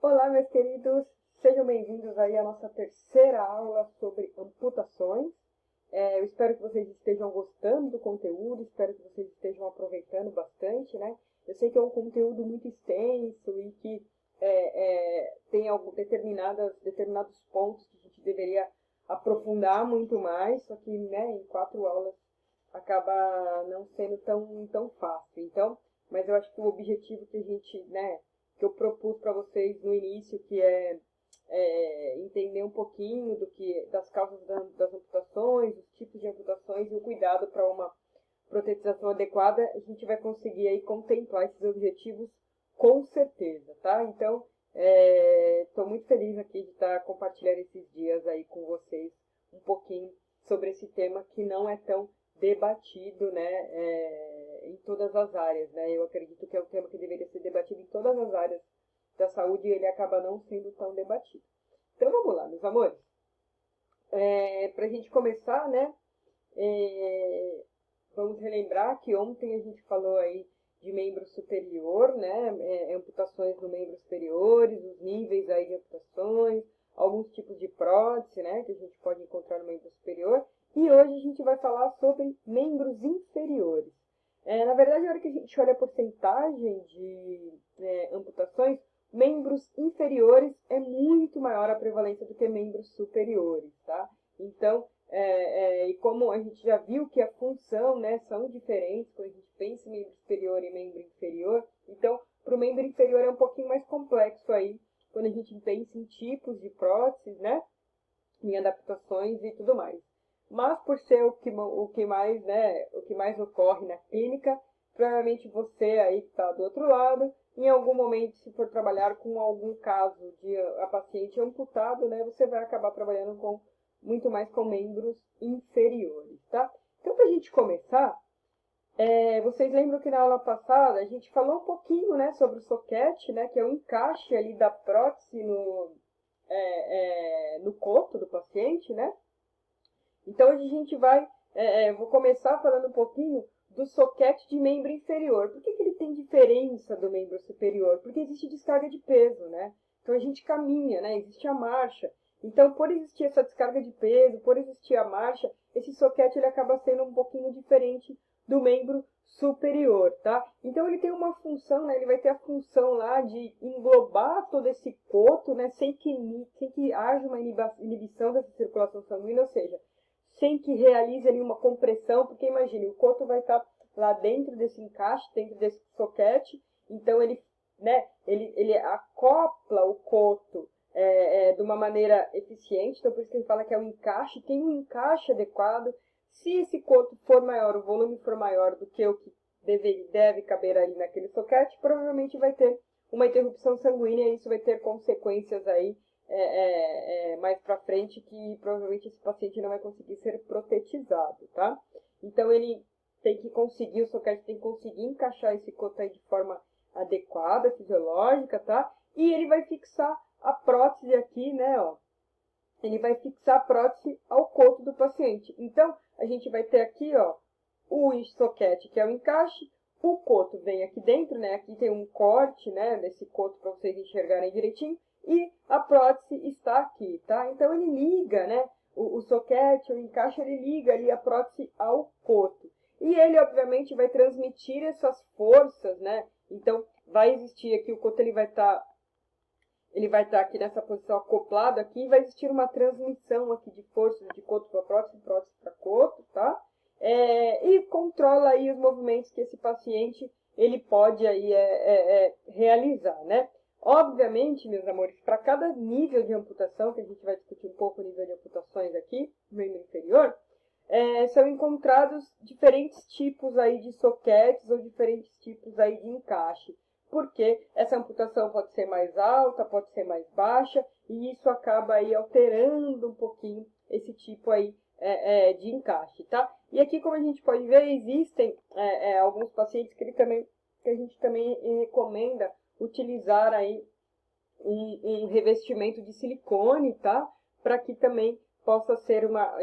Olá, meus queridos, sejam bem-vindos aí à nossa terceira aula sobre amputações. Eu espero que vocês estejam gostando do conteúdo, espero que vocês estejam aproveitando bastante, né? Eu sei que é um conteúdo muito extenso e que tem determinados pontos que a gente deveria aprofundar muito mais, só que, né, em 4 aulas acaba não sendo tão fácil. Então, mas eu acho que o objetivo que a gente, né, que eu propus para vocês no início, que é entender um pouquinho das causas das amputações, os tipos de amputações e o cuidado para uma protetização adequada, a gente vai conseguir aí contemplar esses objetivos com certeza, tá? Então, estou muito feliz aqui de estar compartilhando esses dias aí com vocês um pouquinho sobre esse tema que não é tão debatido, né, em todas as áreas, né? Eu acredito que é um tema que deveria ser debatido em todas as áreas da saúde e ele acaba não sendo tão debatido. Então vamos lá, meus amores. Para a gente começar, né, vamos relembrar que ontem a gente falou aí de membro superior, né, amputações no membro superiores, os níveis aí de amputações, alguns tipos de prótese, né, que a gente pode encontrar no membro superior. E hoje a gente vai falar sobre membros inferiores. Na verdade, na hora que a gente olha a porcentagem de amputações, membros inferiores é muito maior a prevalência do que membros superiores, tá? Então, e como a gente já viu que a função, né, são diferentes, quando a gente pensa em membro superior e membro inferior, então, para o membro inferior é um pouquinho mais complexo aí, quando a gente pensa em tipos de próteses, né, em adaptações e tudo mais. Mas por ser o que mais ocorre na clínica, provavelmente você aí que está do outro lado, em algum momento, se for trabalhar com algum caso de a paciente amputado, né, você vai acabar trabalhando muito mais com membros inferiores, tá? Então, para a gente começar, vocês lembram que na aula passada a gente falou um pouquinho, né, sobre o soquete, né, que é o encaixe ali da prótese no coto do paciente, né? Então, hoje a gente vou começar falando um pouquinho do soquete de membro inferior. Por que ele tem diferença do membro superior? Porque existe descarga de peso, né? Então, a gente caminha, né? Existe a marcha. Então, por existir essa descarga de peso, por existir a marcha, esse soquete ele acaba sendo um pouquinho diferente do membro superior, tá? Então, ele tem uma função, né? Ele vai ter a função lá de englobar todo esse coto, né? Sem que haja uma inibição dessa circulação sanguínea, ou seja, sem que realize ali uma compressão, porque imagine, o coto vai estar lá dentro desse encaixe, dentro desse soquete, então ele acopla o coto de uma maneira eficiente, então por isso que ele fala que é um encaixe, tem um encaixe adequado. Se esse coto for maior, o volume for maior do que o que deve caber ali naquele soquete, provavelmente vai ter uma interrupção sanguínea e isso vai ter consequências aí mais para frente, que provavelmente esse paciente não vai conseguir ser protetizado, tá? Então, o soquete tem que conseguir encaixar esse coto aí de forma adequada, fisiológica, tá? E ele vai fixar a prótese aqui, né, ó. Ele vai fixar a prótese ao coto do paciente. Então, a gente vai ter aqui, ó, o soquete, que é o encaixe, o coto vem aqui dentro, né? Aqui tem um corte, né, desse coto para vocês enxergarem direitinho. E a prótese está aqui, tá? Então, ele liga, né? O soquete, o encaixe, ele liga ali a prótese ao coto. E ele, obviamente, vai transmitir essas forças, né? Então, vai existir aqui, o coto ele vai estar aqui nessa posição acoplado aqui, e vai existir uma transmissão aqui de forças de coto para prótese para coto, tá? E controla aí os movimentos que esse paciente ele pode aí realizar, né? Obviamente, meus amores, para cada nível de amputação, que a gente vai discutir um pouco o nível de amputações aqui, no membro inferior, são encontrados diferentes tipos aí de soquetes ou diferentes tipos aí de encaixe. Porque essa amputação pode ser mais alta, pode ser mais baixa, e isso acaba aí alterando um pouquinho esse tipo aí de encaixe, tá? E aqui, como a gente pode ver, existem alguns pacientes que a gente também recomenda utilizar aí um revestimento de silicone, tá? Para que também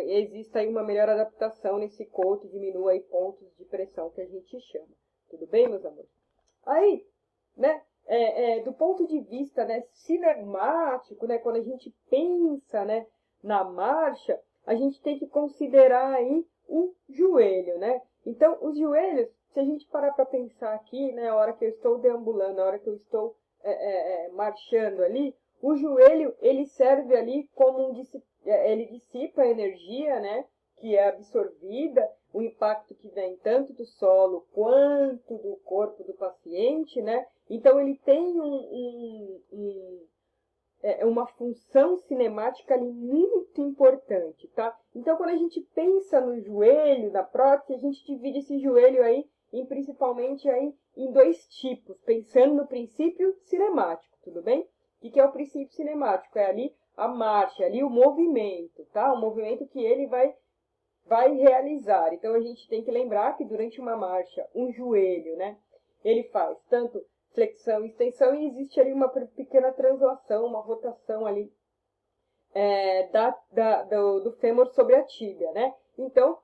exista aí uma melhor adaptação nesse coto, diminua aí pontos de pressão que a gente chama. Tudo bem, meus amores? Aí, né, do ponto de vista, né, cinemático, né, quando a gente pensa, né, na marcha, a gente tem que considerar aí o joelho, né? Então, os joelhos, se a gente parar para pensar aqui, né, a hora que eu estou deambulando, a hora que eu estou marchando ali, o joelho, ele serve ali como ele dissipa a energia, né, que é absorvida, o impacto que vem tanto do solo quanto do corpo do paciente, né? Então, ele tem uma função cinemática ali muito importante, tá? Então, quando a gente pensa no joelho, na prótese, a gente divide esse joelho aí principalmente aí em dois tipos, pensando no princípio cinemático, tudo bem? O que é o princípio cinemático? É ali a marcha, ali o movimento, tá? O movimento que ele vai realizar. Então, a gente tem que lembrar que durante uma marcha, um joelho, né? Ele faz tanto flexão e extensão, e existe ali uma pequena translação, uma rotação ali do fêmur sobre a tíbia, né? Então,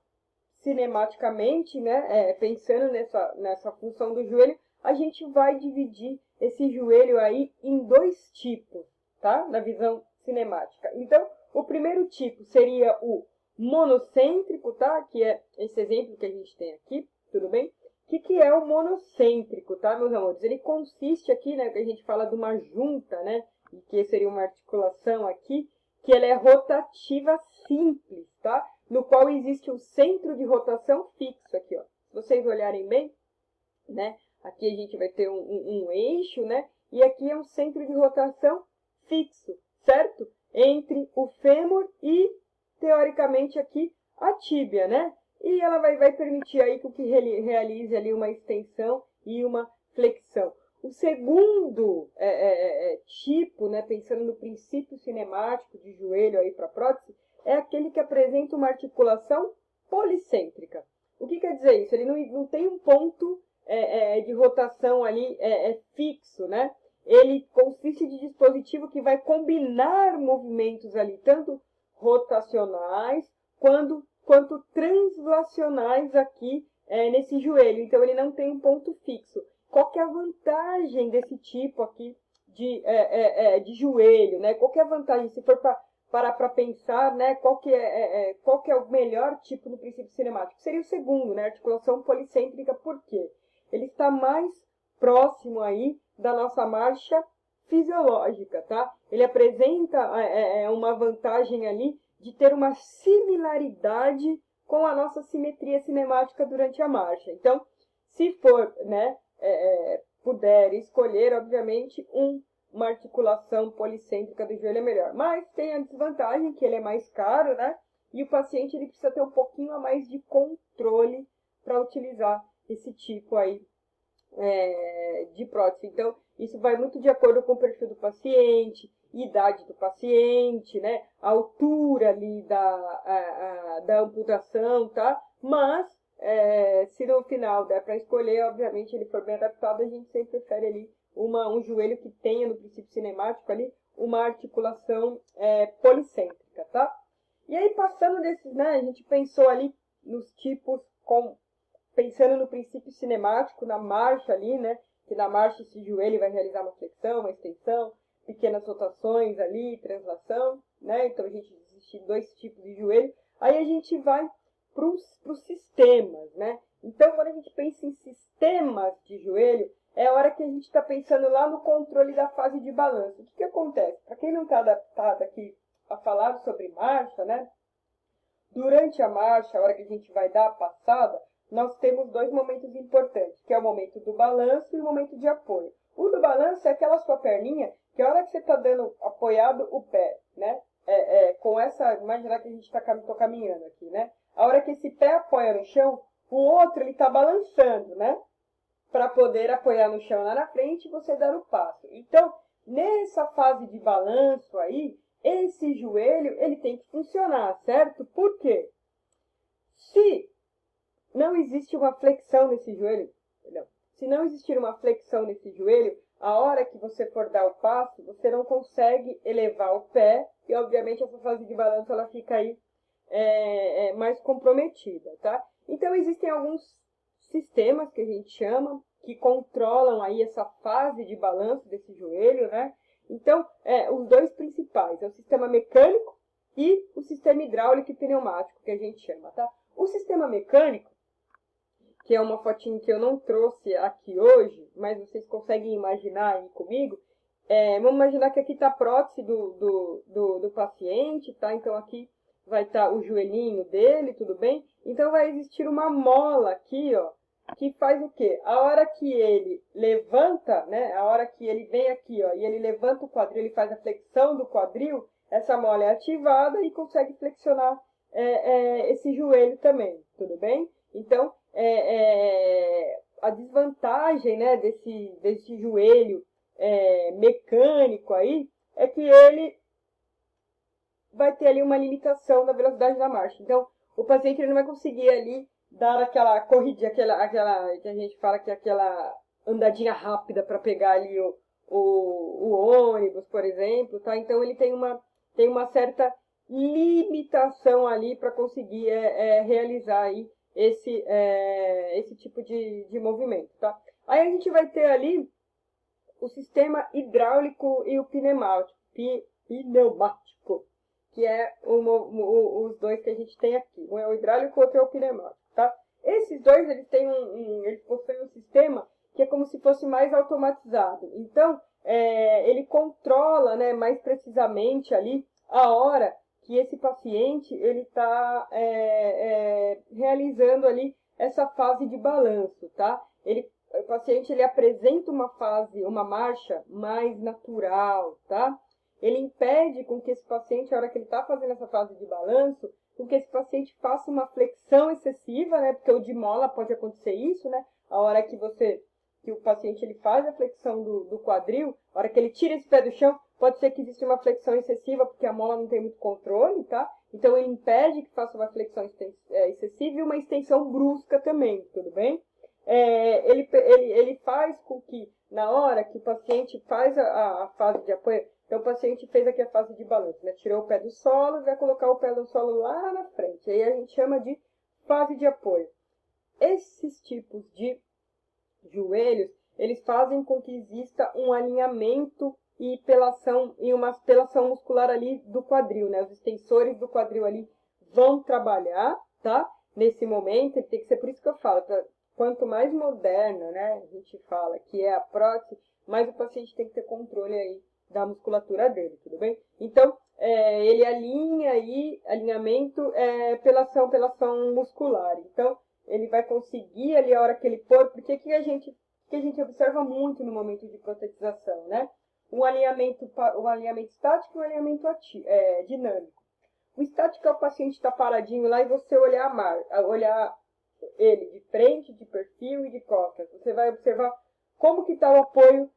cinematicamente, né, pensando nessa função do joelho, a gente vai dividir esse joelho aí em dois tipos, tá? Na visão cinemática. Então, o primeiro tipo seria o monocêntrico, tá? Que é esse exemplo que a gente tem aqui, tudo bem? O que é o monocêntrico, tá, meus amores? Ele consiste aqui, né, que a gente fala de uma junta, né, que seria uma articulação aqui, que ela é rotativa simples, tá? No qual existe um centro de rotação fixo aqui, ó. Se vocês olharem bem, né, aqui a gente vai ter um eixo, né, e aqui é um centro de rotação fixo, certo? Entre o fêmur e, teoricamente, aqui a tíbia, né? E ela vai permitir aí que realize ali uma extensão e uma flexão. O segundo tipo, né, pensando no princípio cinemático de joelho aí para prótese, é aquele que apresenta uma articulação policêntrica. O que quer dizer isso? Ele não tem um ponto de rotação ali fixo, né? Ele consiste de dispositivo que vai combinar movimentos ali, tanto rotacionais quanto translacionais aqui nesse joelho. Então, ele não tem um ponto fixo. Qual que é a vantagem desse tipo aqui de joelho, né? Qual que é a vantagem, se for para pensar, né, qual que é o melhor tipo no princípio cinemático? Seria o segundo, né, articulação policêntrica. Por quê? Ele está mais próximo aí da nossa marcha fisiológica, tá? Ele apresenta uma vantagem ali de ter uma similaridade com a nossa simetria cinemática durante a marcha. Então, se for, né, puder escolher, obviamente, uma articulação policêntrica do joelho é melhor. Mas tem a desvantagem que ele é mais caro, né? E o paciente ele precisa ter um pouquinho a mais de controle para utilizar esse tipo aí de prótese. Então, isso vai muito de acordo com o perfil do paciente, idade do paciente, né? A altura ali da amputação, tá? Mas, se no final der para escolher, obviamente ele for bem adaptado, a gente sempre prefere ali um joelho que tenha no princípio cinemático ali uma articulação policêntrica, tá? E aí, passando desses, né, a gente pensou ali nos tipos, pensando no princípio cinemático, na marcha ali, né, que na marcha esse joelho vai realizar uma flexão, uma extensão, pequenas rotações ali, translação, né, então a gente existe dois tipos de joelho. Aí a gente vai para os sistemas, né, então quando a gente pensa em sistemas de joelho, é a hora que a gente está pensando lá no controle da fase de balanço. O que acontece? Para quem não está adaptado aqui a falar sobre marcha, né? Durante a marcha, a hora que a gente vai dar a passada, nós temos dois momentos importantes, que é o momento do balanço e o momento de apoio. O do balanço é aquela sua perninha, que a hora que você está dando apoiado o pé, né? Com essa, imaginar que a gente está caminhando aqui, né? A hora que esse pé apoia no chão, o outro ele está balançando, né? Para poder apoiar no chão lá na frente e você dar o passo. Então, nessa fase de balanço aí, esse joelho ele tem que funcionar, certo? Por quê? Se não existe uma flexão nesse joelho, se não existir uma flexão nesse joelho, a hora que você for dar o passo, você não consegue elevar o pé e, obviamente, essa fase de balanço ela fica aí mais comprometida, tá? Então, existem alguns sistemas que a gente chama, que controlam aí essa fase de balanço desse joelho, né? Então, os dois principais, é o sistema mecânico e o sistema hidráulico e pneumático, que a gente chama, tá? O sistema mecânico, que é uma fotinho que eu não trouxe aqui hoje, mas vocês conseguem imaginar aí comigo, vamos imaginar que aqui está a prótese do paciente, tá? Então, aqui vai estar o joelhinho dele, tudo bem? Então, vai existir uma mola aqui, ó, que faz o quê? A hora que ele levanta, né? A hora que ele vem aqui, ó, e ele levanta o quadril, ele faz a flexão do quadril, essa mola é ativada e consegue flexionar esse joelho também, tudo bem? Então, a desvantagem, né, desse joelho mecânico aí é que ele vai ter ali uma limitação da velocidade da marcha. Então, o paciente ele não vai conseguir ali dar aquela corridinha, aquela que a gente fala que é aquela andadinha rápida para pegar ali o ônibus, por exemplo, tá? Então, ele tem uma certa limitação ali para conseguir realizar aí esse tipo de movimento, tá? Aí a gente vai ter ali o sistema hidráulico e o pneumático, que é os dois que a gente tem aqui. Um é o hidráulico, o outro é o pneumático, tá? Esses dois, eles possuem um sistema que é como se fosse mais automatizado. Então, ele controla, né, mais precisamente ali a hora que esse paciente ele está realizando ali essa fase de balanço, tá? O paciente ele apresenta uma marcha mais natural, tá? Ele impede com que esse paciente, a hora que ele está fazendo essa fase de balanço, com que esse paciente faça uma flexão excessiva, né? Porque o de mola pode acontecer isso, né? A hora que o paciente ele faz a flexão do quadril, a hora que ele tira esse pé do chão, pode ser que exista uma flexão excessiva, porque a mola não tem muito controle, tá? Então, ele impede que faça uma flexão excessiva e uma extensão brusca também, tudo bem? Ele faz com que, na hora que o paciente faz a fase de apoio, então o paciente fez aqui a fase de balanço, né? Tirou o pé do solo e vai colocar o pé do solo lá na frente. Aí a gente chama de fase de apoio. Esses tipos de joelhos, eles fazem com que exista um alinhamento e uma pelação muscular ali do quadril, né? Os extensores do quadril ali vão trabalhar, tá? Nesse momento, ele tem que ser, por isso que eu falo, quanto mais moderna, né, a gente fala que é a prótese, mais o paciente tem que ter controle aí da musculatura dele, tudo bem? Então, ele alinha aí, alinhamento, pelação muscular. Então, ele vai conseguir ali a hora que ele pôr, porque que a gente observa muito no momento de protetização, né? Um alinhamento estático e um alinhamento dinâmico. O estático é o paciente estar paradinho lá e você olhar ele de frente, de perfil e de costas. Você vai observar como que está o apoio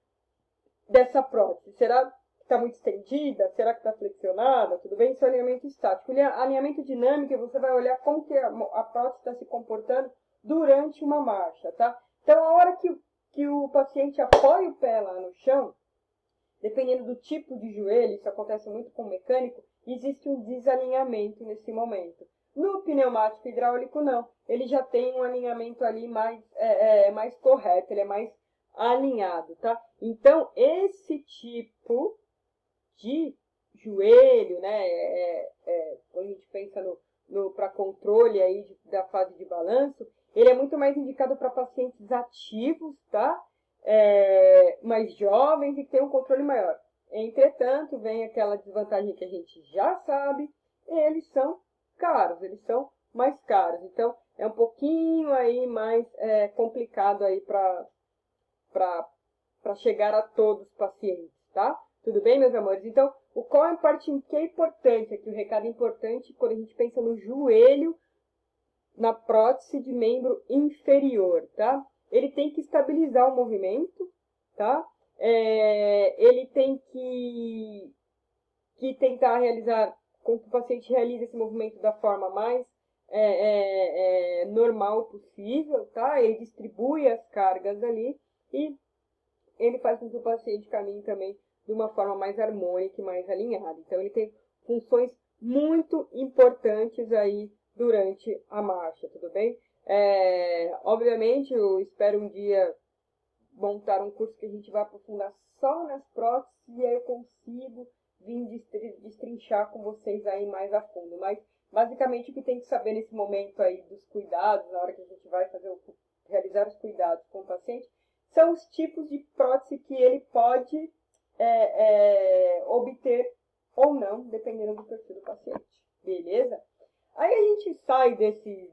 dessa prótese. Será que está muito estendida? Será que está flexionada? Tudo bem? Isso é alinhamento estático. Alinhamento dinâmico, você vai olhar como que a prótese está se comportando durante uma marcha, tá? Então, a hora que o paciente apoia o pé lá no chão, dependendo do tipo de joelho, isso acontece muito com o mecânico, existe um desalinhamento nesse momento. No pneumático hidráulico, não. Ele já tem um alinhamento ali mais correto, ele é mais alinhado, tá? Então, esse tipo de joelho, né, quando a gente pensa para controle aí da fase de balanço, ele é muito mais indicado para pacientes ativos, tá? Mais jovens e que tem um controle maior. Entretanto, vem aquela desvantagem que a gente já sabe, eles são caros, eles são mais caros. Então, é um pouquinho aí mais complicado aí para chegar a todos os pacientes, tá? Tudo bem, meus amores? Então, qual é a parte que é importante aqui? O recado importante quando a gente pensa no joelho, na prótese de membro inferior, tá? Ele tem que estabilizar o movimento, tá? Ele tem que tentar realizar, com que o paciente realize esse movimento da forma mais normal possível, tá? Ele distribui as cargas ali e ele faz com que o paciente caminhe também de uma forma mais harmônica e mais alinhada. Então, ele tem funções muito importantes aí durante a marcha, tudo bem? Obviamente, eu espero um dia montar um curso que a gente vai aprofundar só nas próteses e aí eu consigo vir destrinchar com vocês aí mais a fundo. Mas, basicamente, o que tem que saber nesse momento aí dos cuidados, na hora que a gente vai realizar os cuidados com o paciente, são os tipos de prótese que ele pode obter ou não, dependendo do perfil do paciente. Beleza? Aí a gente sai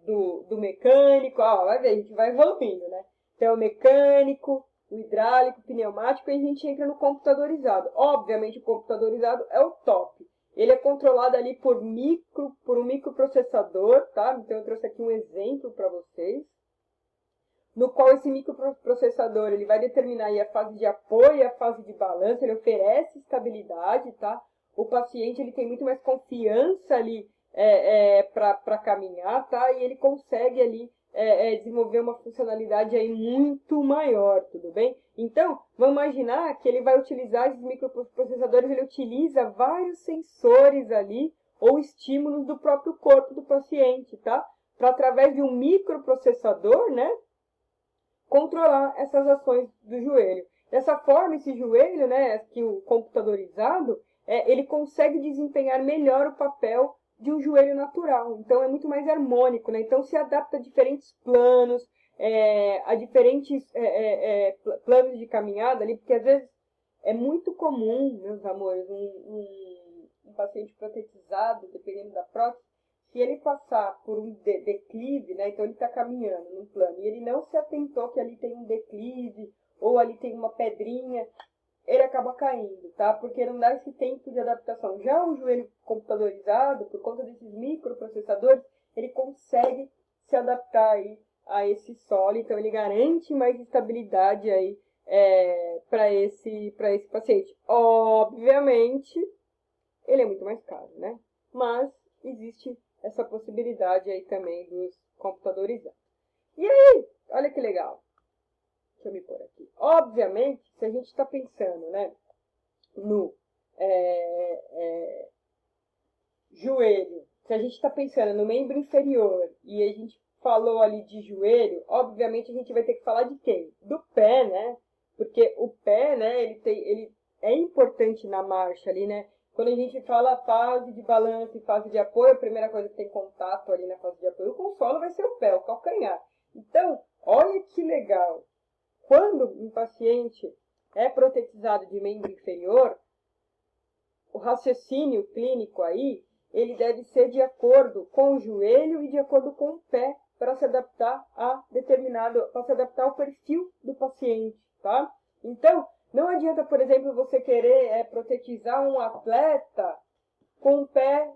do mecânico, vai ver, a gente vai evoluindo, né? Então, o mecânico, o hidráulico, o pneumático, e a gente entra no computadorizado. Obviamente, o computadorizado é o top. Ele é controlado ali por um microprocessador, tá? Então, eu trouxe aqui um exemplo para vocês, no qual esse microprocessador ele vai determinar aí a fase de apoio e a fase de balanço, ele oferece estabilidade, tá? O paciente ele tem muito mais confiança ali para caminhar, tá? E ele consegue ali desenvolver uma funcionalidade aí muito maior, tudo bem? Então, vamos imaginar que ele vai utilizar esses microprocessadores, ele utiliza vários sensores ali, ou estímulos do próprio corpo do paciente, tá? Para, através de um microprocessador, né, controlar essas ações do joelho. Dessa forma, esse joelho, né, que o computadorizado, ele consegue desempenhar melhor o papel de um joelho natural. Então, é muito mais harmônico, né? Então, se adapta a diferentes planos, a diferentes planos de caminhada ali, porque às vezes é muito comum, meus amores, um paciente protetizado, dependendo da prótese, se ele passar por um declive, né? Então ele está caminhando num plano e ele não se atentou que ali tem um declive ou ali tem uma pedrinha, ele acaba caindo, tá? Porque não dá esse tempo de adaptação. Já o joelho computadorizado, por conta desses microprocessadores, ele consegue se adaptar aí a esse solo, então ele garante mais estabilidade aí para esse paciente. Obviamente, ele é muito mais caro, né? Mas existe essa possibilidade aí também dos computadorizados. E aí, olha que legal. Deixa eu me pôr aqui. Obviamente, se a gente está pensando, né, no joelho, se a gente está pensando no membro inferior e a gente falou ali de joelho, obviamente a gente vai ter que falar de quem? Do pé, né? Porque o pé, né, ele é importante na marcha ali, né? Quando a gente fala fase de balanço e fase de apoio, a primeira coisa que tem contato ali na fase de apoio com o solo vai ser o pé, o calcanhar. Então, olha que legal. Quando um paciente é protetizado de membro inferior, o raciocínio clínico aí, ele deve ser de acordo com o joelho e de acordo com o pé para se adaptar para se adaptar ao perfil do paciente, tá? Então, não adianta, por exemplo, você querer protetizar um atleta com o pé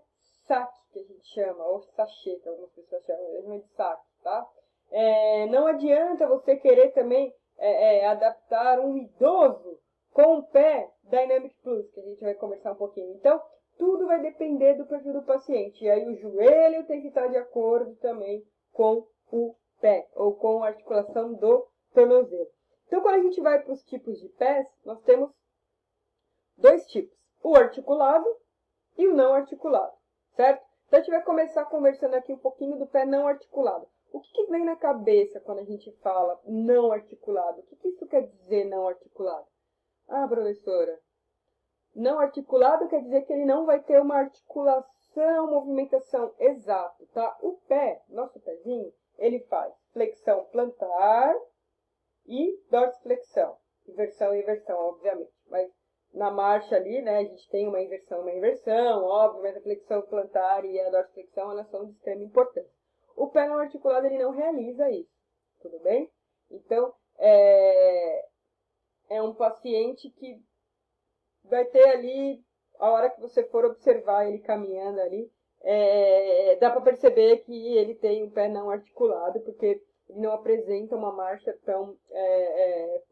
saque, que a gente chama, ou sachê, que algumas pessoas chamam de saque, tá? Não adianta você querer também adaptar um idoso com o pé Dynamic Plus, que a gente vai conversar um pouquinho. Então, tudo vai depender do perfil do paciente. E aí o joelho tem que estar de acordo também com o pé, ou com a articulação do tornozelo. Então, quando a gente vai para os tipos de pés, nós temos dois tipos. O articulado e o não articulado, certo? Então, a gente vai começar conversando aqui um pouquinho do pé não articulado. O que vem na cabeça quando a gente fala não articulado? O que isso quer dizer não articulado? Ah, professora, não articulado quer dizer que ele não vai ter uma articulação, movimentação exato, tá? O pé, nosso pezinho, ele faz flexão plantar e dorsiflexão. Inversão e inversão, obviamente. Mas na marcha ali, né, a gente tem uma inversão, óbvio, mas a flexão plantar e a dorsiflexão, elas são de extrema importância. O pé não articulado, ele não realiza isso, tudo bem? Então, é um paciente que vai ter ali, a hora que você for observar ele caminhando ali, dá para perceber que ele tem um pé não articulado, porque ele não apresenta uma marcha tão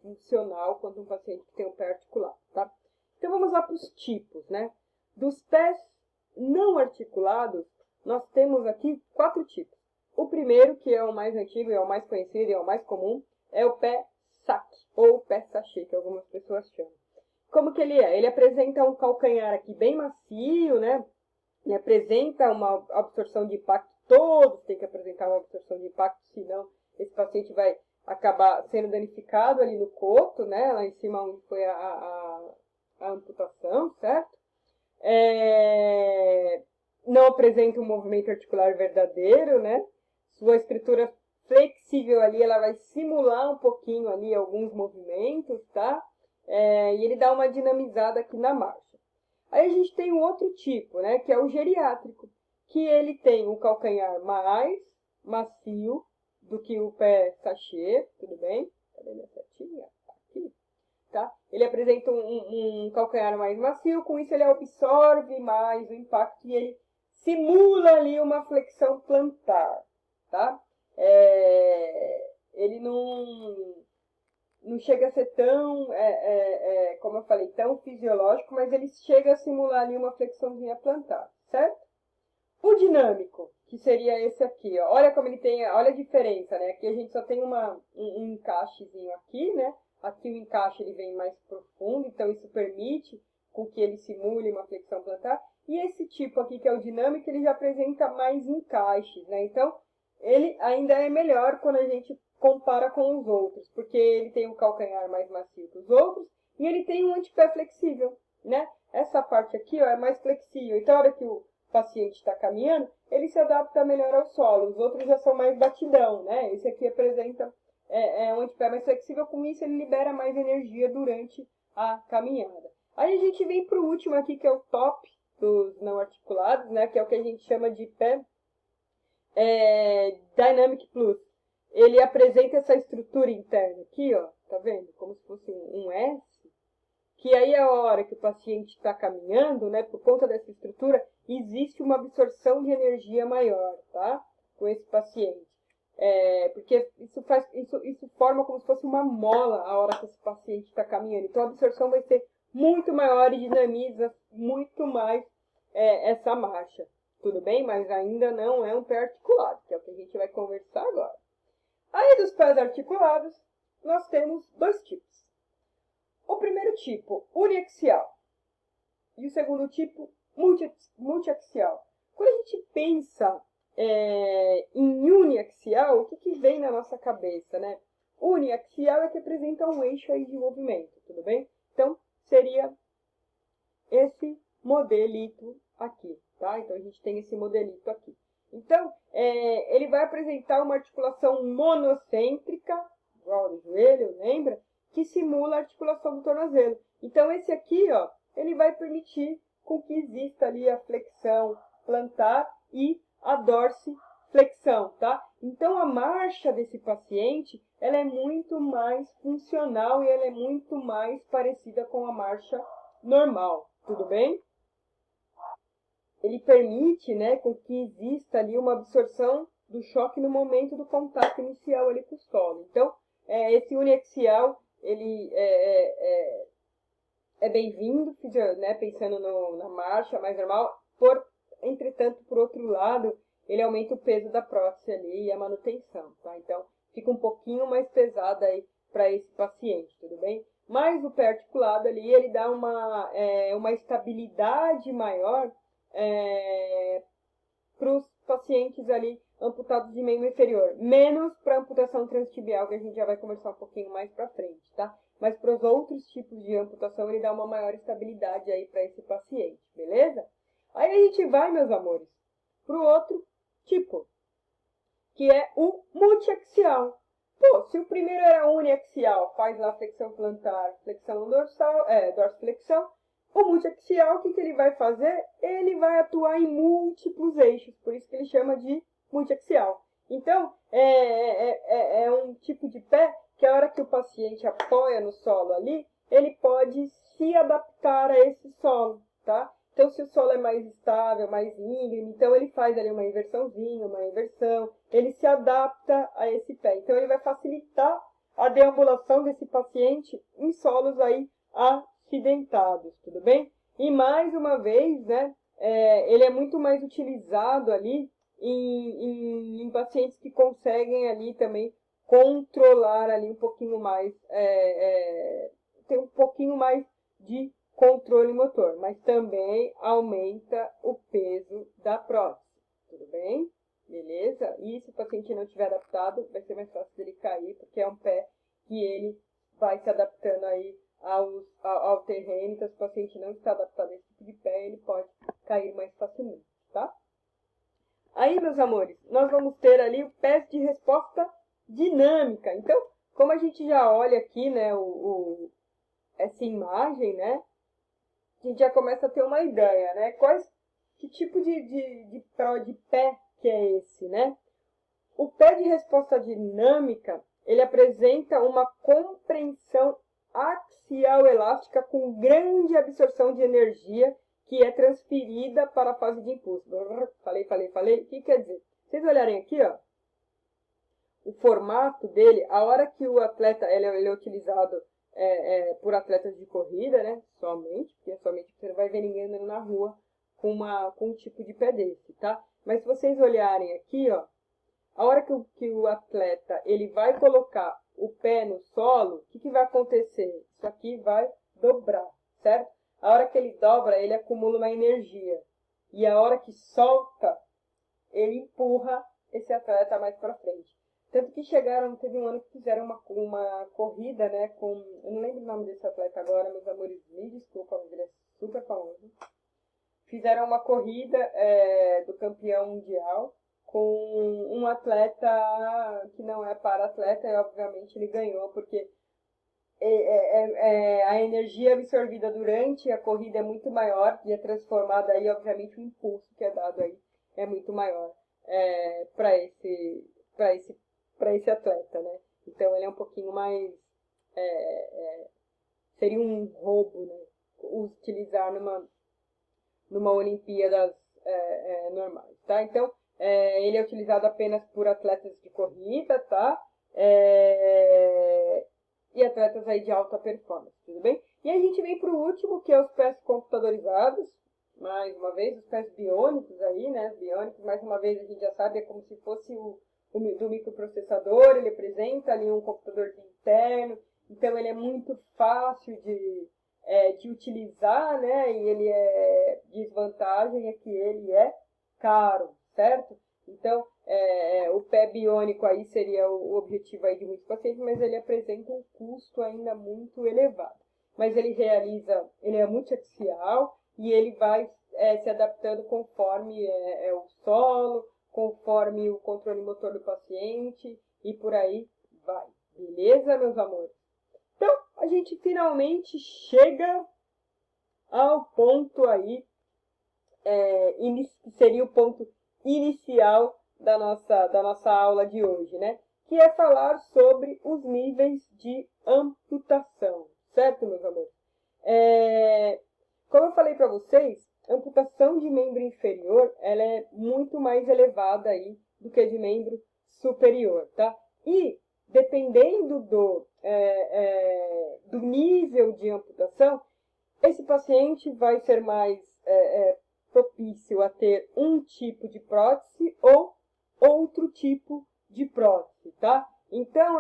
funcional quanto um paciente que tem um pé articulado, tá? Então, vamos lá para os tipos, né? Dos pés não articulados, nós temos aqui 4 tipos. O primeiro, que é o mais antigo, é o mais conhecido e é o mais comum, é o pé saque, ou pé sachê, que algumas pessoas chamam. Como que ele é? Ele apresenta um calcanhar aqui bem macio, né? Ele apresenta uma absorção de impacto, todos têm que apresentar uma absorção de impacto, senão esse paciente vai acabar sendo danificado ali no coto, né? Lá em cima onde foi a amputação, certo? Não apresenta um movimento articular verdadeiro, né? Sua estrutura flexível ali, ela vai simular um pouquinho ali alguns movimentos, tá? E ele dá uma dinamizada aqui na marcha. Aí a gente tem um outro tipo, né? Que é o geriátrico, que ele tem um calcanhar mais macio do que o pé sachê, tudo bem? Cadê minha setinha? Aqui. Tá? Ele apresenta um calcanhar mais macio, com isso ele absorve mais o impacto e ele simula ali uma flexão plantar, tá? Ele não chega a ser tão, como eu falei, tão fisiológico, mas ele chega a simular ali uma flexãozinha plantar, certo? O dinâmico, que seria esse aqui, ó. Olha como ele tem, olha a diferença, né? Aqui a gente só tem um encaixezinho aqui, né? Aqui o encaixe ele vem mais profundo, então isso permite com que ele simule uma flexão plantar. E esse tipo aqui, que é o dinâmico, ele já apresenta mais encaixes, né? Então, ele ainda é melhor quando a gente compara com os outros, porque ele tem um calcanhar mais macio que os outros e ele tem um antepé flexível, né? Essa parte aqui, ó, é mais flexível. Então, a hora que o paciente está caminhando, ele se adapta melhor ao solo. Os outros já são mais batidão, né? Esse aqui apresenta um antepé mais flexível, com isso ele libera mais energia durante a caminhada. Aí a gente vem para o último aqui, que é o top dos não articulados, né? Que é o que a gente chama de pé Dynamic Plus. Ele apresenta essa estrutura interna aqui, ó, tá vendo? Como se fosse um S, que aí a hora que o paciente está caminhando, né, por conta dessa estrutura, existe uma absorção de energia maior, tá? Com esse paciente. Porque isso forma como se fosse uma mola a hora que esse paciente está caminhando. Então a absorção vai ser muito maior e dinamiza muito mais essa marcha. Tudo bem? Mas ainda não é um pé articulado, que é o que a gente vai conversar agora. Aí dos pés articulados, nós temos dois tipos. O primeiro tipo, uniaxial. E o segundo tipo, multiaxial. Quando a gente pensa em uniaxial, o que vem na nossa cabeça, né? Uniaxial é que apresenta um eixo aí de movimento, tudo bem? Então, seria esse modelito aqui, tá? Então, a gente tem esse modelito aqui. Então, ele vai apresentar uma articulação monocêntrica, igual do joelho, lembra? Que simula a articulação do tornozelo. Então, esse aqui, ó, ele vai permitir com que exista ali a flexão plantar e a dorsiflexão, tá? Então, a marcha desse paciente, ela é muito mais funcional e ela é muito mais parecida com a marcha normal, tudo bem? Ele permite, né, com que exista ali uma absorção do choque no momento do contato inicial ali com o solo. Então, esse uniaxial, ele é bem-vindo, né, pensando na marcha mais normal. Entretanto, por outro lado, ele aumenta o peso da prótese ali e a manutenção, tá? Então, fica um pouquinho mais pesado aí para esse paciente, tudo bem? Mas o pé articulado ali, ele dá uma estabilidade maior para os pacientes ali amputados de membro inferior. Menos para amputação transtibial, que a gente já vai conversar um pouquinho mais para frente, tá? Mas para os outros tipos de amputação, ele dá uma maior estabilidade aí para esse paciente, beleza? Aí a gente vai, meus amores, para o outro tipo, que é o multiaxial. Pô, se o primeiro era uniaxial, faz lá flexão plantar, flexão dorsal, dorsiflexão, o multiaxial, o que ele vai fazer? Ele vai atuar em múltiplos eixos, por isso que ele chama de multiaxial. Então, é um tipo de pé que a hora que o paciente apoia no solo ali, ele pode se adaptar a esse solo, tá? Então, se o solo é mais estável, mais íngreme, então ele faz ali uma inversãozinha, uma inversão, ele se adapta a esse pé. Então, ele vai facilitar a deambulação desse paciente em solos aí acidentados, tudo bem? E mais uma vez, né, ele é muito mais utilizado ali em pacientes que conseguem ali também controlar ali um pouquinho mais, tem um pouquinho mais de controle motor, mas também aumenta o peso da prótese, tudo bem? beleza? E se o paciente não estiver adaptado, vai ser mais fácil dele cair, porque é um pé que ele vai se adaptando aí ao terreno. Então, se o paciente não está adaptado a esse tipo de pé, ele pode cair mais facilmente, tá? Aí, meus amores, nós vamos ter ali o pé de resposta dinâmica. Então, como a gente já olha aqui, né, essa imagem, né, a gente já começa a ter uma ideia, né? Que tipo de pé que é esse, né? O pé de resposta dinâmica, ele apresenta uma compreensão axial elástica com grande absorção de energia que é transferida para a fase de impulso. Falei. O que quer dizer? Vocês olharem aqui, ó, o formato dele, a hora que o atleta ele é utilizado por atletas de corrida, né? Somente, porque somente você não vai ver ninguém andando na rua com um tipo de pé desse, tá? Mas se vocês olharem aqui, ó, a hora que o atleta ele vai colocar o pé no solo, o que vai acontecer? Isso aqui vai dobrar, certo? A hora que ele dobra, ele acumula uma energia. E a hora que solta, ele empurra esse atleta mais para frente. Tanto que teve um ano que fizeram uma corrida, né, eu não lembro o nome desse atleta agora, meus amores, me desculpa, mas ele é super famoso. Fizeram uma corrida do campeão mundial com um atleta que não é para-atleta, e obviamente ele ganhou, porque a energia absorvida durante a corrida é muito maior e é transformada aí, obviamente, o impulso que é dado aí é muito maior para esse atleta, né? Então ele é um pouquinho mais seria um roubo, né? Utilizar numa Olimpíadas normais, tá? Então ele é utilizado apenas por atletas de corrida, tá? E atletas aí de alta performance, tudo bem? E a gente vem para o último, que é os pés computadorizados, mais uma vez, os pés biônicos aí, né? Biônicos, mais uma vez, a gente já sabe, é como se fosse do microprocessador, ele apresenta ali um computador interno, então ele é muito fácil de utilizar, né? E ele desvantagem é que ele é caro, certo? Então, o pé biônico aí seria o objetivo aí de muitos pacientes, mas ele apresenta um custo ainda muito elevado. Mas ele é multiaxial e ele vai se adaptando conforme o solo, conforme o controle motor do paciente e por aí vai. Beleza, meus amores? Então, a gente finalmente chega ao ponto aí, que seria o ponto inicial da nossa aula de hoje, né? Que é falar sobre os níveis de amputação, certo, meus amores? Como eu falei para vocês, a amputação de membro inferior, ela é muito mais elevada aí do que de membro superior, tá? E dependendo do nível de amputação, esse paciente vai ser mais propício a ter um tipo de prótese ou outro tipo de prótese, tá? Então,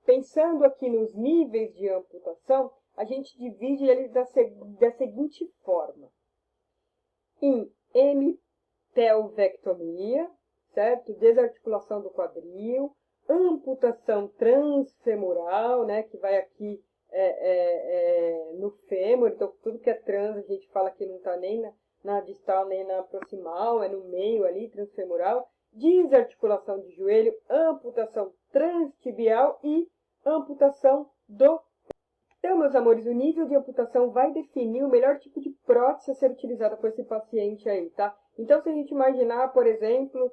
pensando aqui nos níveis de amputação, a gente divide eles da seguinte forma. Em hemipelvectomia, certo? Desarticulação do quadril, amputação transfemoral, né? Que vai aqui no fêmur, então tudo que é trans a gente fala que não está nem na distal nem na proximal, é no meio ali, transfemoral, desarticulação de joelho, amputação transtibial e amputação do. Então, meus amores, o nível de amputação vai definir o melhor tipo de prótese a ser utilizada por esse paciente aí, tá? Então, se a gente imaginar, por exemplo,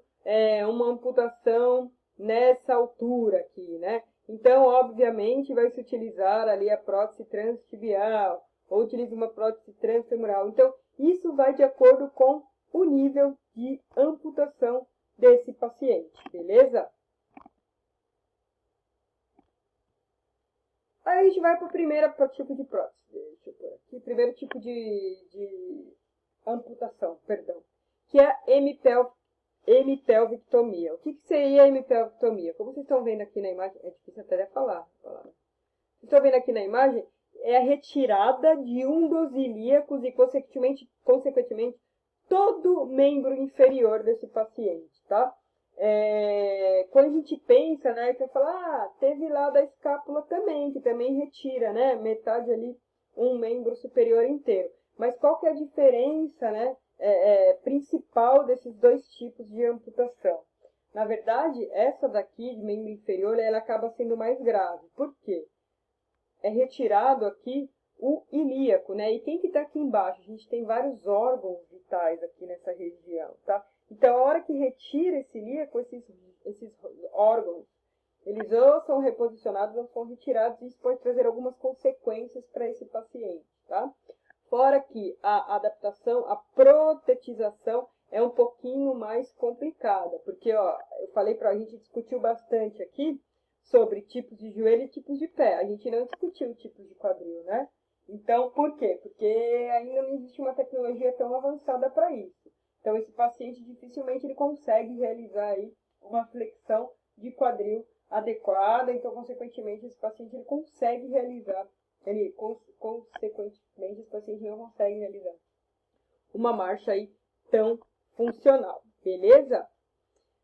uma amputação nessa altura aqui, né? Então, obviamente, vai se utilizar ali a prótese transtibial, ou utiliza uma prótese transfemoral. Então, isso vai de acordo com o nível de amputação desse paciente, beleza? Aí a gente vai para o primeiro tipo de prótese. Deixa eu pôr aqui. Primeiro tipo de amputação, perdão, que é a hemipelvictomia. O que seria a hemipelvictomia? Como vocês estão vendo aqui na imagem, é difícil até de falar. Vocês estão vendo aqui na imagem, é a retirada de um dos ilíacos e, consequentemente, todo membro inferior desse paciente, tá? Quando a gente pensa, né, que fala, teve lá da escápula também, que também retira, né, metade ali, um membro superior inteiro. Mas qual que é a diferença, né, principal desses dois tipos de amputação? Na verdade, essa daqui, de membro inferior, ela acaba sendo mais grave. Por quê? É retirado aqui o ilíaco, né? E quem que está aqui embaixo? A gente tem vários órgãos vitais aqui nessa região, tá? Então, a hora que retira esse ilíaco, esses órgãos, eles ou são reposicionados ou são retirados, e isso pode trazer algumas consequências para esse paciente, tá? Fora que a adaptação, a protetização é um pouquinho mais complicada, porque, ó, eu falei a gente discutiu bastante aqui sobre tipos de joelho e tipos de pé. A gente não discutiu tipos de quadril, né? Então, por quê? Porque ainda não existe uma tecnologia tão avançada para isso. Então, esse paciente dificilmente ele consegue realizar aí uma flexão de quadril adequada. Então, consequentemente, esse paciente ele consegue realizar, consequentemente, esse paciente não consegue realizar uma marcha aí tão funcional, beleza?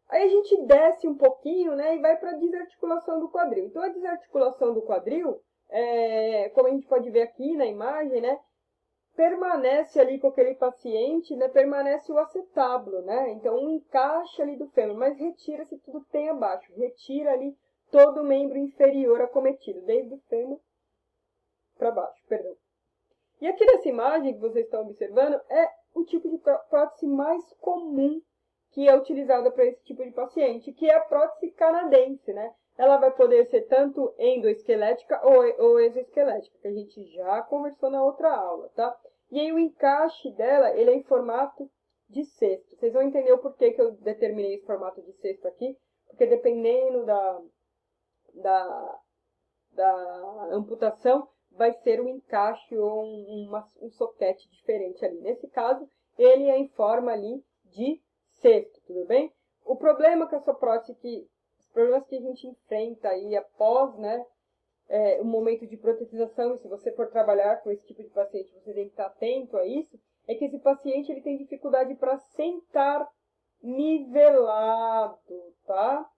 Aí a gente desce um pouquinho, né, e vai para a desarticulação do quadril. Então, a desarticulação do quadril, como a gente pode ver aqui na imagem, né, permanece ali com aquele paciente, né, permanece o acetábulo, né, então um encaixe ali do fêmur, mas retira-se tudo que tem abaixo, retira ali todo o membro inferior acometido, desde o fêmur para baixo, perdão. E aqui nessa imagem que vocês estão observando, é o tipo de prótese mais comum que é utilizada para esse tipo de paciente, que é a prótese canadense, né? Ela vai poder ser tanto endoesquelética ou exoesquelética, que a gente já conversou na outra aula, tá? E aí o encaixe dela, ele é em formato de cesto. Vocês vão entender o porquê que eu determinei esse formato de cesto aqui, porque dependendo da amputação, vai ser um encaixe ou um soquete diferente ali. Nesse caso, ele é em forma ali de cesto, tudo bem? O problema com essa prótese, os problemas que a gente enfrenta aí após, né, o momento de protetização, e se você for trabalhar com esse tipo de paciente, você tem que estar atento a isso, é que esse paciente ele tem dificuldade para sentar nivelado, tá?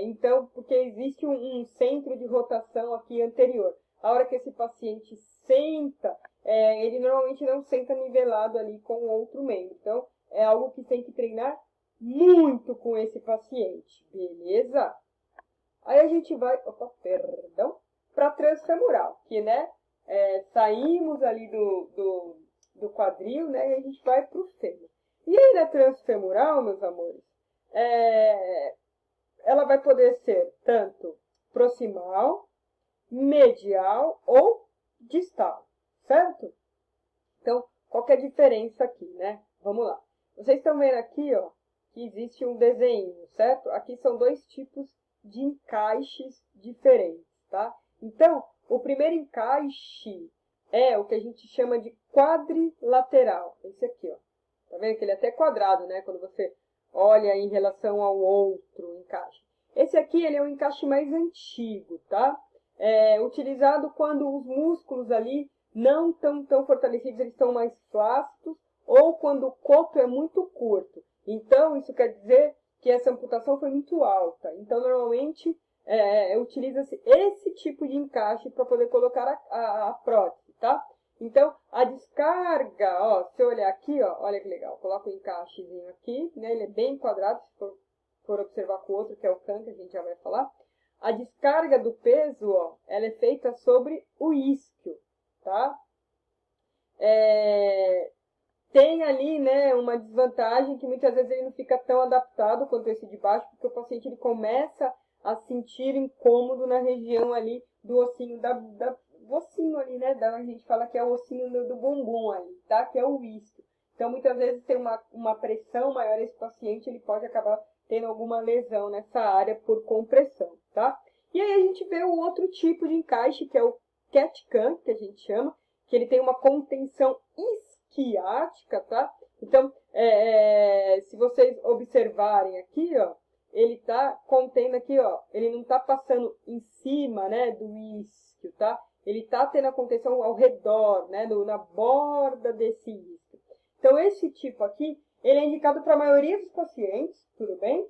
Então, porque existe um centro de rotação aqui anterior. A hora que esse paciente senta, ele normalmente não senta nivelado ali com o outro membro. Então, é algo que tem que treinar muito com esse paciente, beleza? Aí a gente vai, para a transfemoral, que, né, saímos ali do quadril, né, e a gente vai para o fêmur. E aí na transfemoral, meus amores, ela vai poder ser tanto proximal, medial ou distal, certo? Então, qual que é a diferença aqui, né? Vamos lá. Vocês estão vendo aqui, ó, que existe um desenho, certo? Aqui são dois tipos de encaixes diferentes, tá? Então, o primeiro encaixe é o que a gente chama de quadrilateral. Esse aqui, ó. Tá vendo que ele é até quadrado, né? Quando você olha em relação ao outro encaixe. Esse aqui, ele é um encaixe mais antigo, tá? Utilizado quando os músculos ali não estão tão fortalecidos, eles estão mais flácidos, ou quando o coto é muito curto. Então, isso quer dizer que essa amputação foi muito alta. Então, normalmente, utiliza-se esse tipo de encaixe para poder colocar a prótese, tá? Então, a descarga, ó, se eu olhar aqui, ó, olha que legal, coloco o encaixezinho aqui, né, ele é bem quadrado, se for observar com o outro, que é o can, que a gente já vai falar. A descarga do peso, ó, ela é feita sobre o isquio, tá? Tem ali, né, uma desvantagem que muitas vezes ele não fica tão adaptado quanto esse de baixo, porque o paciente ele começa a sentir incômodo na região ali do ossinho, do ossinho ali, né, a gente fala que é o ossinho do bumbum ali, tá? Que é o isquio. Então, muitas vezes tem uma pressão maior, esse paciente ele pode acabar tendo alguma lesão nessa área por compressão, tá? E aí a gente vê o outro tipo de encaixe, que é o CAT-CAM, que a gente chama, que ele tem uma contenção isquiática, tá? Então, se vocês observarem aqui, ó, ele tá contendo aqui, ó, ele não tá passando em cima, né, do isquio, tá? Ele tá tendo a contenção ao redor, né, na borda desse isquio. Então, esse tipo aqui, ele é indicado para a maioria dos pacientes, tudo bem?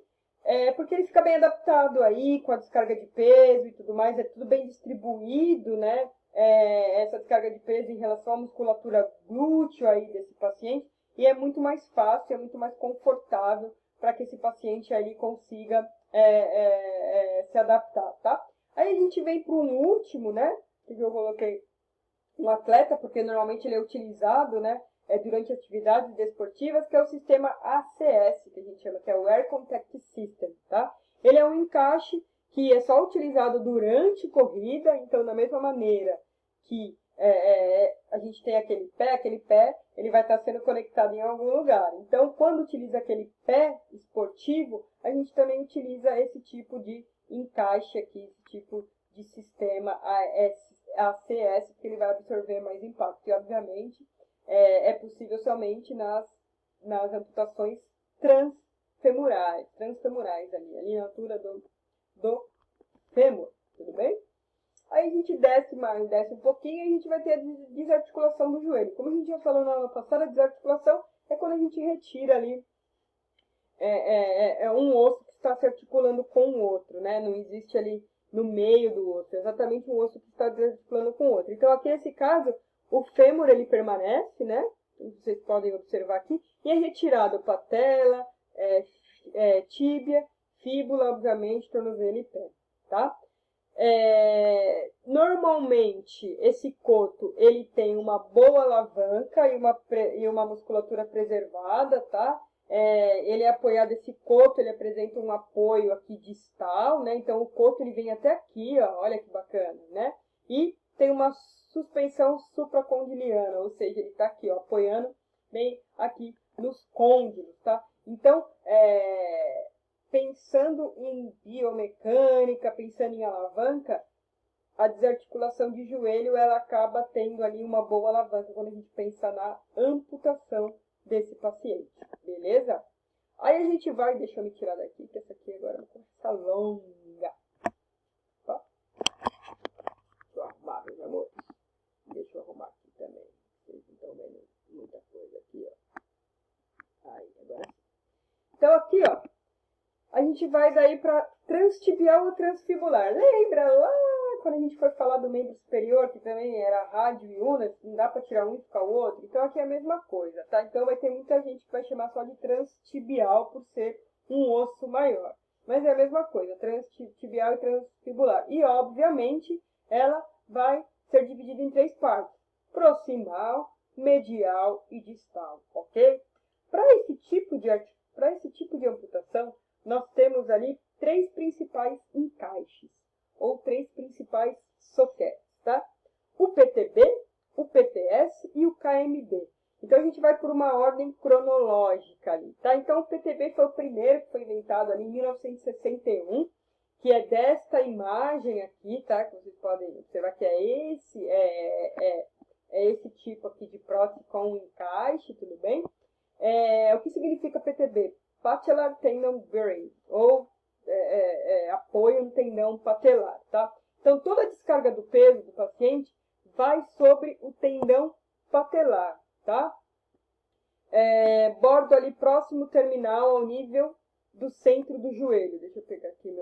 Porque ele fica bem adaptado aí, com a descarga de peso e tudo mais, é tudo bem distribuído, né? Essa descarga de peso em relação à musculatura glúteo aí desse paciente, e é muito mais fácil, é muito mais confortável para que esse paciente ali consiga se adaptar, tá? Aí a gente vem para um último, né? Que eu coloquei um atleta, porque normalmente ele é utilizado, né? Durante atividades desportivas, que é o sistema ACS, que a gente chama, que é o Air Contact System, tá? Ele é um encaixe que é só utilizado durante corrida, então da mesma maneira que a gente tem aquele pé, ele vai estar sendo conectado em algum lugar. Então, quando utiliza aquele pé esportivo, a gente também utiliza esse tipo de encaixe aqui, esse tipo de sistema ACS, porque ele vai absorver mais impacto. E, obviamente, é possível somente nas amputações transfemorais ali na altura do fêmur, tudo bem? Aí a gente desce um pouquinho e a gente vai ter a desarticulação do joelho. Como a gente já falou na aula passada, a desarticulação é quando a gente retira ali um osso que está se articulando com o outro, né? Não existe ali no meio do osso, é exatamente um osso que está desarticulando com o outro. Então aqui nesse caso, o fêmur ele permanece, né? Vocês podem observar aqui, e é retirado patela, tíbia, fíbula, obviamente, tornozelo e pé, tá? Normalmente, esse coto, ele tem uma boa alavanca e uma musculatura preservada, tá? Ele é apoiado, esse coto, ele apresenta um apoio aqui distal, né? Então, o coto, ele vem até aqui, ó, olha que bacana, né? E tem uma suspensão supracondiliana, ou seja, ele está aqui, ó, apoiando bem aqui nos côndilos, tá? Então, pensando em biomecânica, pensando em alavanca, a desarticulação de joelho, ela acaba tendo ali uma boa alavanca quando a gente pensa na amputação desse paciente, beleza? Aí a gente vai, deixa eu me tirar daqui, que essa aqui agora é uma conversa longa. Ó. Deixa eu arrumar, meus amores. Deixa eu arrumar aqui também. Vocês não estão vendo muita coisa aqui, ó. Aí, agora sim. Então aqui, ó, a gente vai daí para transtibial ou transfibular. Lembra lá quando a gente foi falar do membro superior, que também era rádio e una, não dá para tirar um e ficar o outro? Então aqui é a mesma coisa, tá? Então vai ter muita gente que vai chamar só de transtibial por ser um osso maior. Mas é a mesma coisa, transtibial e transfibular. E, obviamente, ela vai ser dividida em 3 partes: proximal, medial e distal, ok? Para esse tipo de amputação, nós temos ali 3 principais encaixes, ou 3 principais soquetes, tá? O PTB, o PTS e o KMB. Então, a gente vai por uma ordem cronológica ali, tá? Então, o PTB foi o primeiro que foi inventado ali em 1961, que é desta imagem aqui, tá? Que vocês podem observar que é esse tipo aqui de prótese com encaixe, tudo bem? O que significa PTB? Patellar Tendon Bearing, ou apoio no tendão patelar, tá? Então, toda a descarga do peso do paciente vai sobre o tendão patelar, tá? Bordo ali próximo terminal ao nível do centro do joelho. Deixa eu pegar aqui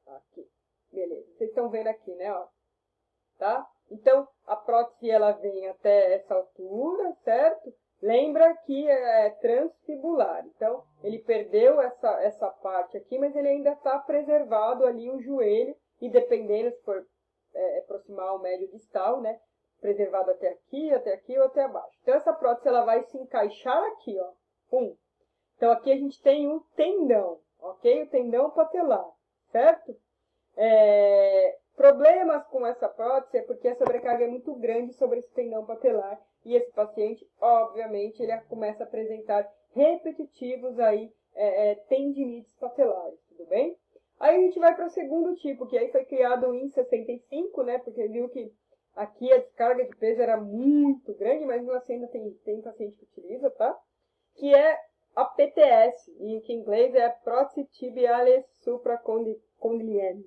aqui. Beleza. Vocês estão vendo aqui, né? Ó. Tá? Então, a prótese ela vem até essa altura, certo? Lembra que é transfibular. Então, ele perdeu essa parte aqui, mas ele ainda está preservado ali o joelho, e dependendo se for proximal, médio, distal, né? Preservado até aqui ou até abaixo. Então, essa prótese ela vai se encaixar aqui, ó. Pum. Então, aqui a gente tem o tendão, ok? O tendão patelar, certo? Problemas com essa prótese é porque a sobrecarga é muito grande sobre esse tendão patelar, e esse paciente, obviamente, ele começa a apresentar repetitivos aí, tendinites patelares, tudo bem? Aí a gente vai para o segundo tipo, que aí foi criado em 65, né? Porque viu que aqui a descarga de peso era muito grande, mas assim ainda tem paciente que utiliza, tá? Que é a PTS, e que em inglês é a prótese tibiale supracondiliane.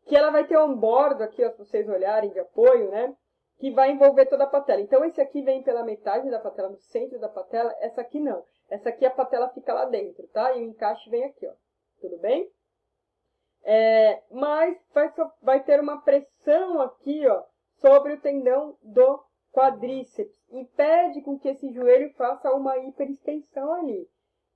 Que ela vai ter um bordo aqui, ó, se vocês olharem, de apoio, né? que vai envolver toda a patela. Então, esse aqui vem pela metade da patela, no centro da patela, essa aqui não. Essa aqui a patela fica lá dentro, tá? E o encaixe vem aqui, ó. Tudo bem? Mas vai ter uma pressão aqui, ó, sobre o tendão do quadríceps. Impede com que esse joelho faça uma hiperextensão ali.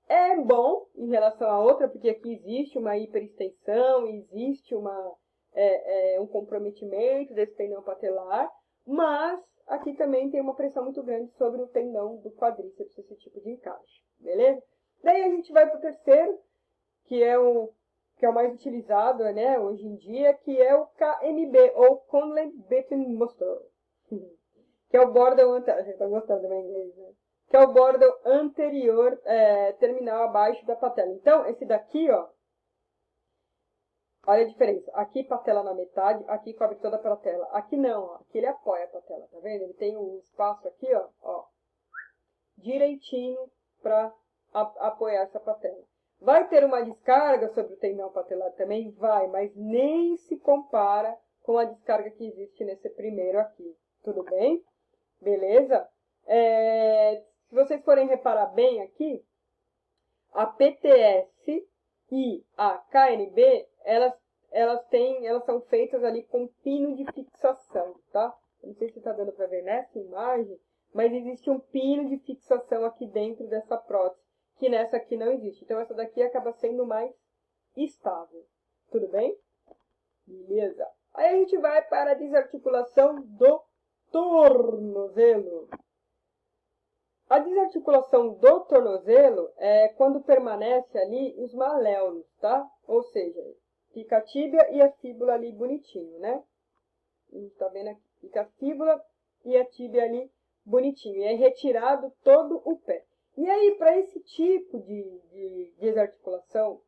É bom em relação à outra, porque aqui existe uma hiperextensão, existe um comprometimento desse tendão patelar, mas aqui também tem uma pressão muito grande sobre o tendão do quadríceps, esse tipo de encaixe, beleza? Daí a gente vai para o terceiro, que é o mais utilizado, né, hoje em dia, que é o KNB, ou Conley Bitten Muscle, que é o bordão anterior, a gente tá gostando do meu inglês, né? Que é o bordão anterior terminal abaixo da patela. Então, esse daqui, ó, olha a diferença. Aqui patela na metade, aqui cobre toda a patela. Aqui não, ó, aqui ele apoia a patela, tá vendo? Ele tem um espaço aqui, ó direitinho para apoiar essa patela. Vai ter uma descarga sobre o tendão patelar também? Vai, mas nem se compara com a descarga que existe nesse primeiro aqui. Tudo bem? Beleza? Se vocês forem reparar bem aqui, a PTS e a KNB, elas são feitas ali com pino de fixação, tá? Não sei se está dando para ver nessa imagem, mas existe um pino de fixação aqui dentro dessa prótese, que nessa aqui não existe. Então, essa daqui acaba sendo mais estável. Tudo bem? Beleza. Aí a gente vai para a desarticulação do tornozelo. A desarticulação do tornozelo é quando permanece ali os maléolos, tá? Ou seja, fica a tíbia e a fíbula ali bonitinho, né? A gente tá vendo aqui. Fica a fíbula e a tíbia ali bonitinho. E é retirado todo o pé. E aí, para esse tipo de desarticulação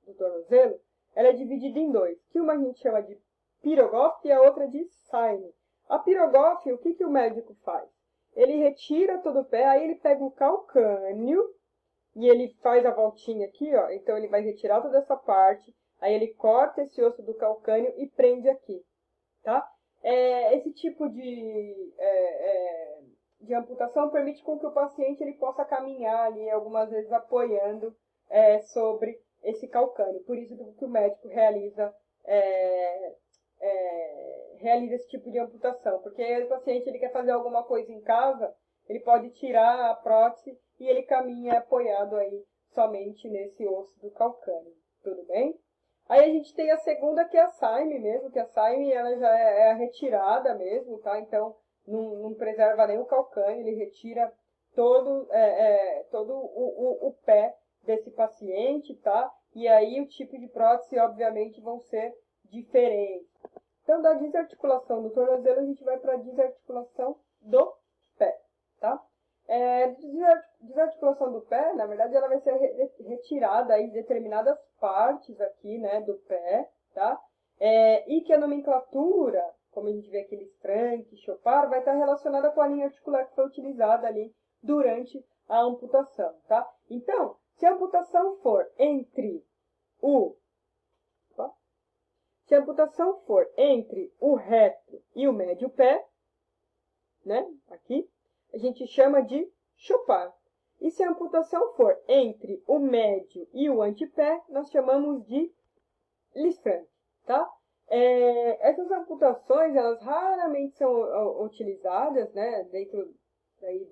do tornozelo, ela é dividida em dois. Que uma a gente chama de Pirogoff e a outra de Saine. A Pirogoff, o que o médico faz? Ele retira todo o pé, aí ele pega o calcânio e ele faz a voltinha aqui, ó. Então, ele vai retirar toda essa parte, aí ele corta esse osso do calcânio e prende aqui, tá? Esse tipo de amputação permite com que o paciente ele possa caminhar ali, algumas vezes apoiando sobre esse calcânio. Por isso que o médico realiza esse tipo de amputação, porque aí o paciente ele quer fazer alguma coisa em casa, ele pode tirar a prótese e ele caminha apoiado aí somente nesse osso do calcânio, tudo bem? Aí a gente tem a segunda, que é a Saime mesmo, que a Saime ela já é a retirada mesmo, tá? Então, não preserva nem o calcânio, ele retira todo o pé desse paciente, tá? E aí o tipo de prótese, obviamente, vão ser diferentes. Então, da desarticulação do tornozelo, a gente vai para a desarticulação do pé, tá? Desarticulação do pé, na verdade, ela vai ser retirada aí de determinadas partes aqui, né, do pé, tá? E que a nomenclatura, como a gente vê aqui, Frank, Chopard, vai estar relacionada com a linha articular que foi utilizada ali durante a amputação, tá? Então, se a amputação for entre o reto e o médio pé, né, aqui, a gente chama de Chopard. E se a amputação for entre o médio e o antepé, nós chamamos de Lisfranc, tá? Essas amputações, elas raramente são utilizadas, né, dentro daí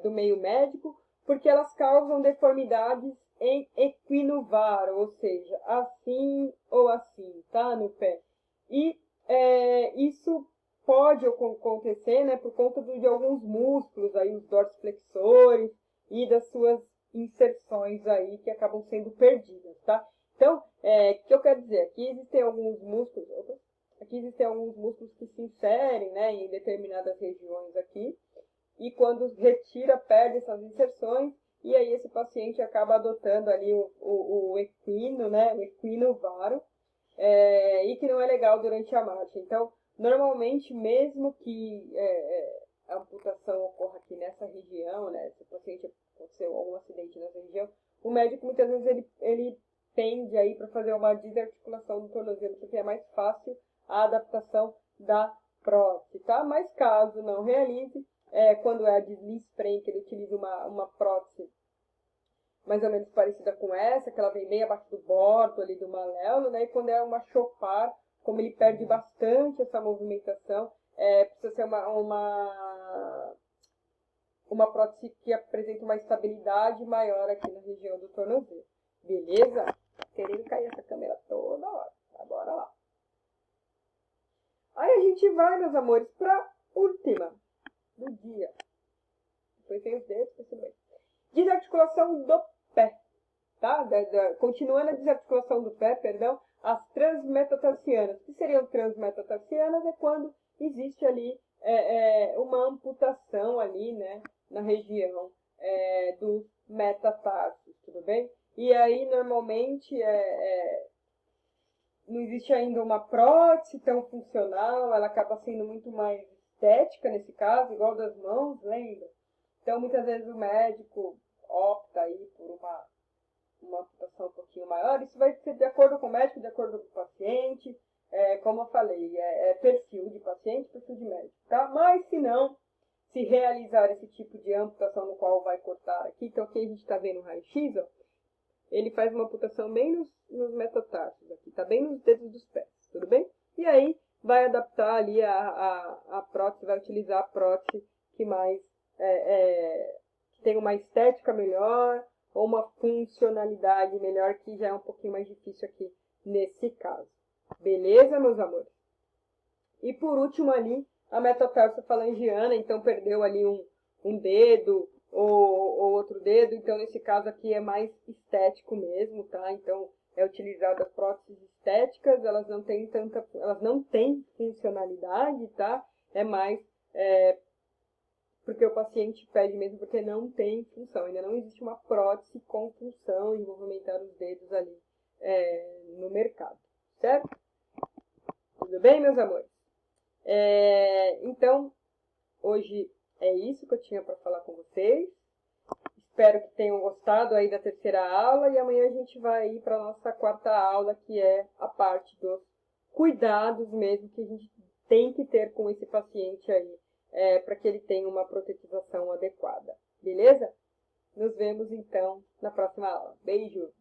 do meio médico, porque elas causam deformidades em equinovar, ou seja, assim ou assim, tá, no pé. E isso pode acontecer, né, por conta de alguns músculos, aí, os dorsiflexores e das suas inserções aí que acabam sendo perdidas, tá? Então, o que eu quero dizer? Aqui existem alguns músculos que se inserem, né, em determinadas regiões aqui, e quando retira, perde essas inserções, e aí esse paciente acaba adotando ali o equino, né, o equinovaro, e que não é legal durante a marcha. Então, normalmente, mesmo que a amputação ocorra aqui nessa região, né, se o paciente aconteceu algum acidente nessa região, o médico muitas vezes ele tende aí para fazer uma desarticulação do tornozelo, porque é mais fácil a adaptação da prótese, tá? Mas caso não realize, quando é a de Lee Frank, ele utiliza uma prótese mais ou menos parecida com essa, que ela vem bem abaixo do bordo ali do maléolo, né? E quando é uma Chopard, como ele perde bastante essa movimentação, precisa ser uma prótese que apresenta uma estabilidade maior aqui na região do tornozelo. Beleza? Querendo cair essa câmera toda hora. Bora lá. Aí a gente vai, meus amores, para última do dia. Depois tem os dedos, tudo bem. Desarticulação do pé. Tá? Continuando a desarticulação do pé, perdão, as transmetatarsianas. O que seriam transmetatarsianas? É quando existe ali uma amputação ali, né, na região dos metatarsos, tudo bem? E aí, normalmente, não existe ainda uma prótese tão funcional, ela acaba sendo muito mais estética nesse caso, igual das mãos, lembra? Então, muitas vezes o médico opta aí por uma amputação um pouquinho maior. Isso vai ser de acordo com o médico, de acordo com o paciente. Como eu falei, perfil de paciente, perfil de médico, tá? Mas se não, se realizar esse tipo de amputação no qual vai cortar aqui, então aqui a gente está vendo o raio-x, ó, ele faz uma amputação bem nos metatarsos aqui, tá bem nos dedos dos pés, tudo bem? E aí vai adaptar ali a prótese, vai utilizar a prótese que mais que tem uma estética melhor ou uma funcionalidade melhor, que já é um pouquinho mais difícil aqui nesse caso. Beleza, meus amores? E por último ali, a metatarsofalangiana, então perdeu ali um dedo ou outro dedo, então nesse caso aqui é mais estético mesmo, tá? Então é utilizada próteses estéticas, elas não têm funcionalidade, tá? É mais porque o paciente pede mesmo porque não tem função, ainda não existe uma prótese com função de movimentar os dedos ali no mercado, certo? Tudo bem, meus amores? Então, hoje é isso que eu tinha para falar com vocês. Espero que tenham gostado aí da terceira aula e amanhã a gente vai ir para a nossa quarta aula, que é a parte dos cuidados mesmo que a gente tem que ter com esse paciente aí, para que ele tenha uma protetização adequada. Beleza? Nos vemos então na próxima aula. Beijo!